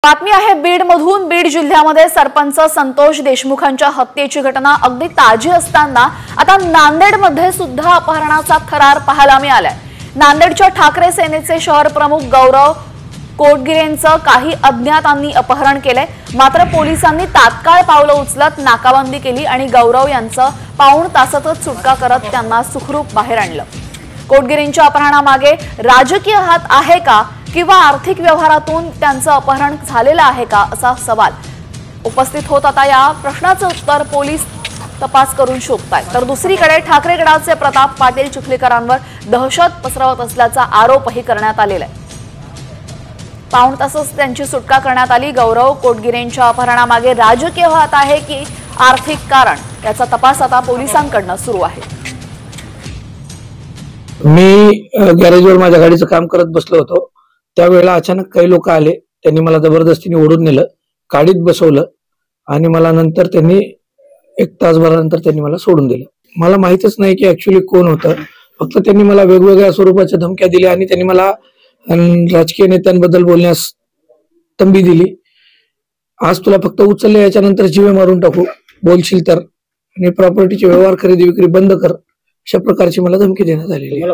बातमी आहे बीड मधून। बीड जिल्ह्यामध्ये सरपंच संतोष देशमुखांच्या हत्येची घटना अगदी ताजी असताना आता नांदेडमध्ये सुद्धा अपहरणाचा थरार पाहायला मिळालाय। नांदेडच्या ठाकरे सेनेचे शहर प्रमुख गौरव कोटगिरेंचं काही अज्ञातांनी अपहरण केले, मात्र पोलिसांनी तात्काळ पावलं उचलत नाकाबंदी केली आणि गौरव यांचं पाऊण तासातच सुटका करत त्यांना सुखरूप बाहेर आणलं। कोटगिरेंच्या अपहरणामागे राजकीय हात आहे का किंवा आर्थिक व्यवहारातून त्यांचं अपहरण झालेलं आहे का असा सवाल उपस्थित होत। आता या प्रश्नाचं उत्तर पोलीस तपास करून शोधतायत। तर दुसरीकडे ठाकरे गटाचे प्रताप पाटील चिखलीकरांवर दहशत पसरवत असल्याचा आरोपही करण्यात आलेला आहे। पाऊण तासच त्यांची सुटका करण्यात आली। गौरव कोटगिरेंच्या अपहरणामागे राजकीय हात आहे की आर्थिक कारण याचा तपास आता पोलिसांकडून सुरू आहे। मी गॅरेजवर माझ्या गाडीचं काम करत बसलो होतो, त्यावेळेला अचानक काही लोक आले। त्यांनी मला जबरदस्तीने ओढून नेलं, गाडीत बसवलं आणि मला नंतर त्यांनी एक तासभरानंतर त्यांनी मला सोडून दिलं। मला माहितच नाही की ऍक्च्युअली कोण होतं, फक्त त्यांनी मला वेगवेगळ्या स्वरूपाच्या धमक्या दिल्या आणि त्यांनी मला राजकीय नेत्यांबद्दल बोलण्यास तंबी दिली। आज तुला फक्त उचलले, याच्यानंतर जीवे मारून टाकू, बोलशील तर, आणि प्रॉपर्टीचे व्यवहार खरेदी विक्री बंद कर, अशा प्रकारची मला धमकी देण्यात आलेली आहे।